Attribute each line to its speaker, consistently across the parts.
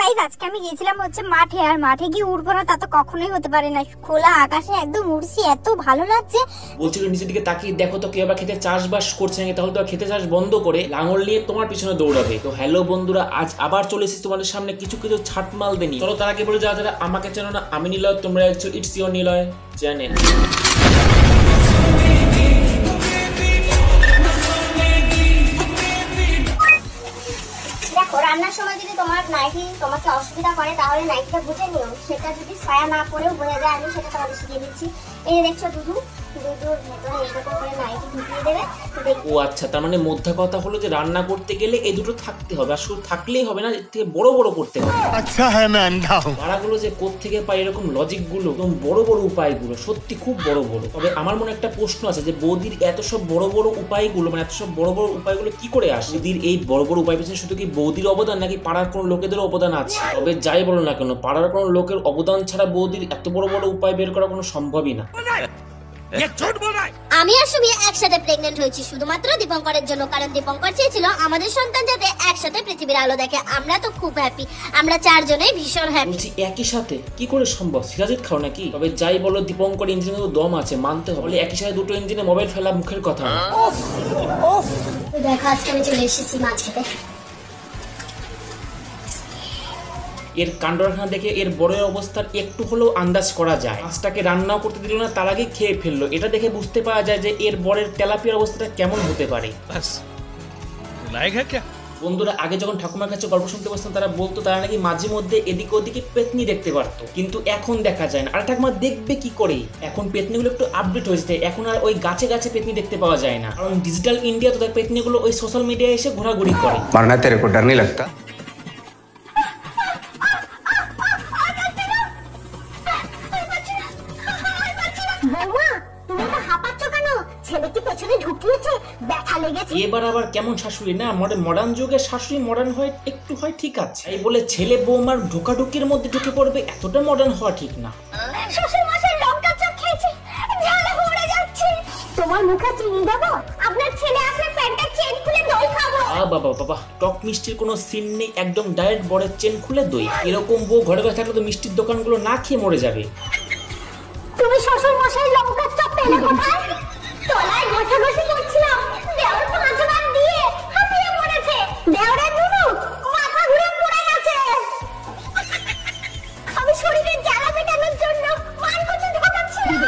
Speaker 1: Guys আজকে আমি গিয়েছিলাম হচ্ছে মাঠে, আর মাঠে গিয়ে উড়বো না তা তো কখনোই হতে পারে না। খোলা আকাশে একদম উড়ছি, এত ভালো লাগছে।
Speaker 2: বলছিল নিচের দিকে তাকিয়ে দেখো তো কেউ আবার খেতে চাষবাস করছে নাকি, তাহলে তো খেতে চাষ বন্ধ করে লাঙল নিয়ে তোমার পিছনে দৌড়াবে। তো হ্যালো বন্ধুরা, আজ আবার চলে এসেছি তোমাদের সামনে কিছু ছাটমাল দেনি। চলো তার আগে বলে যারা আমাকে চেনো না, আমি নিলয়, তোমরা একটু ইটস ইওর নিলয় চ্যানেল।
Speaker 1: রান্নার সময় যদি তোমার নাইটি তোমাকে অসুবিধা করে তাহলে নাইটিটা বুঝে নিও, সেটা যদি ছায়া না পরেও বোঝা যায়, আমি সেটা তোমাদের শিখিয়ে দিচ্ছি। এই দেখছো দুধুর ভেতরে এরকম করে নাইটি ঢুকিয়ে দেবে।
Speaker 2: ও আচ্ছা, তার মানে মধ্যে কথা হলো যে রান্না করতে গেলে এই দুটো থাকতে হবে, আর শুধু থাকলেই হবে না, এর থেকে বড় বড় করতে হবে।
Speaker 3: আচ্ছা হ্যাঁ मैं अंधा हूं।
Speaker 2: তারাগুলো যে কোত্থেকে পায় এরকম লজিক গুলো, একদম বড় বড় উপায়গুলো সত্যি খুব বড় বড়। তবে আমার মনে একটা প্রশ্ন আছে যে বৌদির এত সব বড় বড় উপায়গুলো, মানে এত সব বড় বড় উপায়গুলো কি করে আসে? বৌদির এই বড় বড় উপায় পেছনে শুধু কি বৌদির অবদান নাকি পাড়ার কোনো লোকেদের অবদান আছে? তবে যাই বলো না কেন, পাড়ার কোনো লোকের অবদান ছাড়া বৌদির এত বড় বড় উপায় বের করা কোনো সম্ভবই না।
Speaker 1: আমি আর সুমি একসাথে প্রেগন্যান্ট হয়েছি শুধুমাত্র দীপঙ্করের জন্য, কারণ দীপঙ্কর চেয়েছিল আমাদের সন্তান যাতে একসাথে পৃথিবীর আলো দেখে। আমরা তো খুব হ্যাপি, আমরা চারজনেই ভীষণ হ্যাপি।
Speaker 2: বলছি একই সাথে কি করে সম্ভব? সিরাজিৎ খাও নাকি? তবে যাই বলো দীপঙ্কর ইঞ্জিনে তো দম আছে, মানতে হবে। একই সাথে দুটো ইঞ্জিনে মোবাইল ফেলা মুখের কথা।
Speaker 1: দেখো আজকে আমি চলে এসেছি মাছ খেতে।
Speaker 2: এর কাণ্ডখানা দেখে এর বড়ের অবস্থার একটু হলেও আন্দাজ করা যায়। মাছটাকে রান্নাও করতে দিল না, তার আগে খেয়ে ফেললো। এটা দেখে বুঝতে পারা যায় যে এর বরের তেলাপিয়ার অবস্থাটা কেমন হতে পারে। বন্ধুরা, আগে যখন ঠাকুমার কাছে গল্প শুনতে বসতাম তারা বলতো তারা নাকি মাঝে মধ্যে এদিকে ওদিকে পেতনি দেখতে পারতো, কিন্তু এখন দেখা যায় না। আর ঠাকুমা দেখবে কি করে? এখন পেতনিগুলো একটু আপডেট হয়েছে, এখন আর ওই গাছে গাছে পেতনি দেখতে পাওয়া যায় না, কারণ ডিজিটাল ইন্ডিয়া তো পেতনিগুলো ওই সোশ্যাল মিডিয়ায় এসে ঘোরাঘুরি করে।
Speaker 3: मारना तेरे को डर नहीं लगता?
Speaker 2: এবার আবার কেমন শাশুড়ি না, মডার্ন যুগের শাশুড়ি মডার্ন হয় একটু হয় ঠিক আছে, এই বলে ছেলে বৌমার ঢোকাঢুকির মধ্যে ঢুকে পড়বে, এতটা মডার্ন হওয়া ঠিক না।
Speaker 1: তোমার মুখে চিনি দেবো, আপনার ছেলে আসলে প্যান্টটা চেন খুলে দই খাবো।
Speaker 2: বাবা বাবা, টক মিষ্টির কোনো সিন নেই, একদম ডাইরেক্ট বরের চেন খুলে দই। এরকম বউ ঘরে ঘরে থাকলে তো মিষ্টির দোকানগুলো না খেয়ে মরে যাবে।
Speaker 1: তুমি শ্বশুর মশাই লঙ্কার চপ পেলে কোথায়? তলায় ঘষাঘষি করছিলাম, দেওর পাঁচবার দিয়ে হাঁপিয়ে পড়েছে। দেওরের নুনু মাথা ঘুরে পড়ে গেছে। আমি শরীরের জ্বালা মেটানোর জন্য মার কুচি ঢোকাচ্ছিলাম।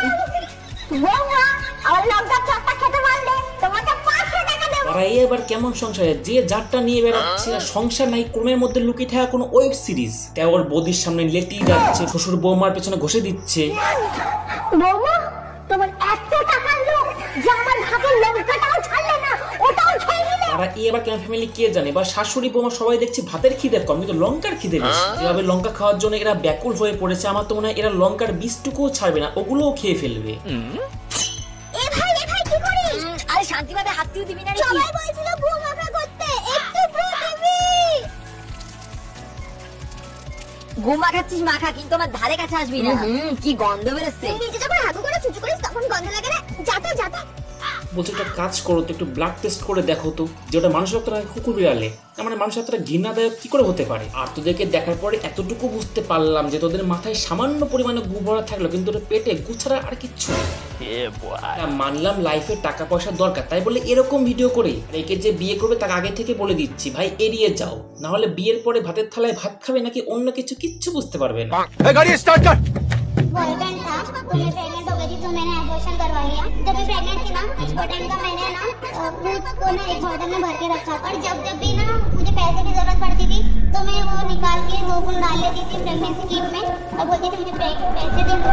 Speaker 1: বৌমা, আমার লঙ্কার চপটা খেতে পারলে তোমাকে 500 টাকা দেবো।
Speaker 2: আর এই এবার কেমন সংসারে যে যারটা নিয়ে বেড়াচ্ছে, সংসার নাই ক্রমের মধ্যে লুকিয়ে থাকা কোনো ওয়েব সিরিজ। দেওর বৌদির সামনে লেটিয়ে যাচ্ছে, শ্বশুর বৌমার পেছনে ঘষে দিচ্ছে।
Speaker 1: বৌমা, তোমার এত টাকার লোক যে আমার ভাগের লঙ্কাটাও ছাড়লে না, ওটাও খেয়ে নিলে।
Speaker 2: আর এই এবার কেন ফ্যামিলি কে জানে, বা শাশুড়ি বৌমা সবাই দেখছি ভাতের খিদে কম, কিন্তু লঙ্কার খিদে বেশি। যেভাবে লঙ্কা খাওয়ার জন্য এরা ব্যাকুল হয়ে পড়েছে, আমার তো মনে হয় এরা লঙ্কার বীজটুকুও ছাড়বে না, ওগুলোও খেয়ে ফেলবে।
Speaker 1: এ ভাই কি করিস? আরে শান্তিভাবে হাত দিও, দিবি না নাকি? সবাই বলছিল গু মাখা করতে, একটু গু দিবি। গু মাখাচ্ছিস মাখা, কিন্তু আমার ধারে কাছে আসবি না। কি গন্ধ বেরোচ্ছে। তুই নিজে যখন হাগু করে চুচু করিস তখন গন্ধ লাগে না। যাতা
Speaker 2: বলছে একটা কাজ করো তো, একটু ব্লাড টেস্ট করে দেখো তো, যেটা মানুষের রক্ত নাকি কুকুর বিড়ালে, মানে মানুষের রক্তটা ঘৃণাদায়ক কি করে হতে পারে? আর তোদেরকে দেখার পরে এতটুকু বুঝতে পারলাম যে তোদের মাথায় সামান্য পরিমাণে গু ভরা থাকলো, কিন্তু তোদের পেটে গু ছাড়া আর কিচ্ছু। মানলাম লাইফে টাকা পয়সার দরকার, তাই বলে এরকম ভিডিও করে একে যে বিয়ে করবে তাকে আগে থেকে বলে দিচ্ছি ভাই এড়িয়ে যাও, না হলে বিয়ের পরে ভাতের থালায় ভাত খাবে নাকি অন্য কিছু কিচ্ছু বুঝতে পারবে না।
Speaker 3: गाड़ी स्टार्ट कर।
Speaker 1: बॉयफ्रेंड था, तो मैं प्रेग्नेंट हो गई थी, तो मैंने एबॉर्शन करवा लिया। जब मैं प्रेग्नेंट थी ना, उस टाइम का मैंने ना दूध को ना एक बॉटल में भर के रखा, और जब भी ना मुझे पैसे की जरूरत पड़ती थी तो मैं वो निकाल के 2 गुण डाल लेती थी प्रेगनेंसी किट में, और बोलती थी मुझे पैसे दे दो।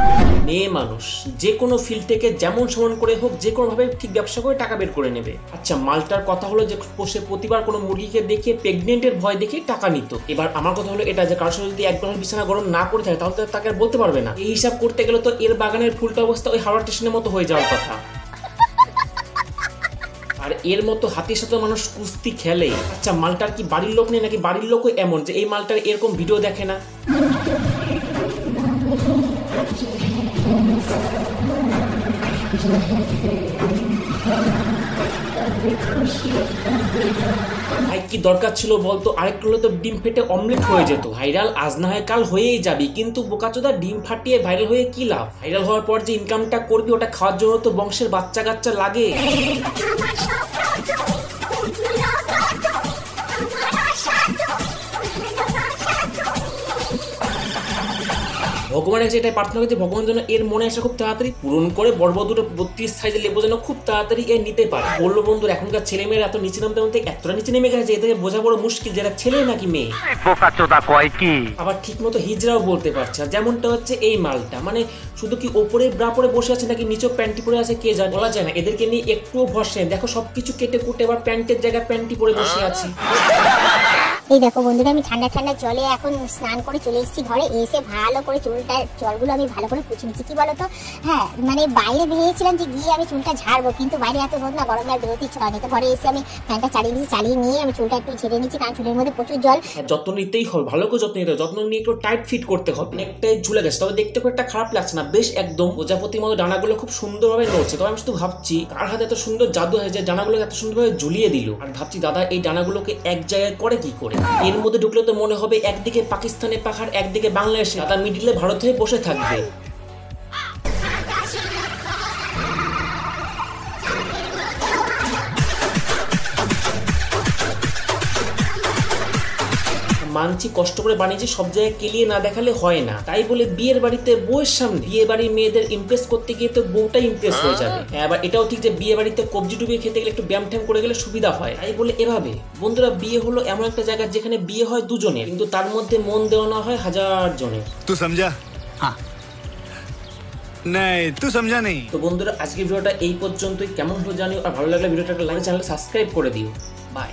Speaker 2: মেয়ে মানুষ যে কোনো ফিল্ড থেকে যেমন সমান করে হোক যে কোনো ভাবে ঠিক ব্যবসা করে টাকা বের করে নেবে। আচ্ছা, মালটার কথা হলো যে সে প্রতিবার কোনো মুরগিকে দেখে প্রেগনেন্টের ভয় দেখে টাকা নিত। এবার আমার কথা হলো এটা যে কারোর সাথে যদি এক ডলার বিছানা গরম না করে থাকে তাহলে তাকে আর বলতে পারবে না। এই হিসাব করতে গেলে তো এর বাগানের ফুলটা অবস্থা ওই হাওড়া স্টেশনের মতো হয়ে যাওয়ার কথা। আর এর মতো হাতির সাথে মানুষ কুস্তি খেলে। আচ্ছা, মালটার কি বাড়ির লোক নেই নাকি বাড়ির লোকও এমন যে এই মালটার এরকম ভিডিও দেখে না? ভাই কি দরকার ছিল বলতো, আরেকটু হলে তো ডিম ফেটে অমলেট হয়ে যেত। ভাইরাল আজ না হয় কাল হয়েই যাবি, কিন্তু বোকাচোদা ডিম ফাটিয়ে ভাইরাল হয়ে কি লাভ? ভাইরাল হওয়ার পর যে ইনকামটা করবি ওটা খাওয়ার জন্য তো বংশের বাচ্চা কাচ্চা লাগে। ভগবানের কাছে এটাই প্রার্থনা করি যে ভগবান যেন এর মনে আসা খুব তাড়াতাড়ি পূরণ করে, বড় বড় দুটো 32 সাইজের লেবু যেন খুব তাড়াতাড়ি এ নিতে পারে। বললো বন্ধুর এখনকার ছেলে মেয়েরা এত নিচে নামতে নামতে এতটা নিচে নেমে গেছে এটাকে বোঝা বড় মুশকিল যারা ছেলে নাকি মেয়ে। আবার ঠিক মতো হিজড়াও বলতে পারছে। আর যেমনটা হচ্ছে এই মালটা, মানে শুধু কি ওপরে ব্রা পরে বসে আছে নাকি নিচেও প্যান্টি পরে আছে কে জানে, বলা যায় না। এদেরকে নিয়ে একটুও ভরসা নেই। দেখো সবকিছু কেটে কুটে আবার প্যান্টের জায়গায় প্যান্টি পরে বসে আছে।
Speaker 1: এই দেখো বন্ধুরা, আমি ঠান্ডা ঠান্ডা জলে এখন স্নান করে চলে এসেছি ঘরে। এসে ভালো করে জলগুলো আমি ভালো করে পুছে নিচ্ছি। কি বলতো, হ্যাঁ মানে বাইরে বেরিয়েছিলাম যে গিয়ে আমি চুলটা ঝাড়বো, কিন্তু বাইরে এত রোদ না, গরমে আর বেরোতে ইচ্ছা হয়নি। তো ঘরে এসে আমি ফ্যানটা চালিয়ে নিয়ে আমি চুলটা একটু ঝেড়ে নিচ্ছি, কারণ চুলের মধ্যে প্রচুর জল।
Speaker 2: যত্ন নিতেই হবে, ভালো করে যত্ন নিতে হবে। যত্ন নিয়ে একটু টাইট ফিট করতে হবে। অনেকটাই ঝুলে গেছে, তবে দেখতে খুব একটা খারাপ লাগছে না, বেশ একদম প্রজাপতির মতো ডানাগুলো খুব সুন্দরভাবে নড়ছে। তবে আমি শুধু ভাবছি কার হাতে এত সুন্দর জাদু হয় যে ডানাগুলোকে এত সুন্দরভাবে ঝুলিয়ে দিল। আর ভাবছি দাদা এই ডানাগুলোকে এক জায়গায় করে কি করে? এর মধ্যে ঢুকলে তো মনে হবে একদিকে পাকিস্তানের পাখার একদিকে বাংলাদেশে, দাদা মিডিলে ভারত হয়ে বসে থাকবে। মানছি কষ্ট করে বানিয়েছি, সব জায়গায় কেলিয়ে না দেখালে হয় না। তাই বলে বিয়ের বাড়িতে বউয়ের সামনে বিয়ে বাড়ির মেয়েদের ইমপ্রেস করতে গিয়ে তো বউটাই ইমপ্রেস হয়ে যাবে। হ্যাঁ, আবার এটাও ঠিক যে বিয়ে বাড়িতে কবজি ডুবিয়ে খেতে গেলে একটু ব্যায়াম ট্যাম করে গেলে সুবিধা হয়। তাই বলে এভাবে বন্ধুরা, বিয়ে হলো এমন একটা জায়গা যেখানে বিয়ে হয় দুজনের, কিন্তু তার মধ্যে মন দেওয়া হয় 1000 জনের।
Speaker 3: तू समझा? हाँ नहीं तू समझा नहीं।
Speaker 2: তো বন্ধুরা আজকের ভিডিওটা এই পর্যন্তই। কেমন হলো জানিও, আর ভালো লাগলে ভিডিওটা একটা লাইক, চ্যানেল সাবস্ক্রাইব করে দিও। বাই।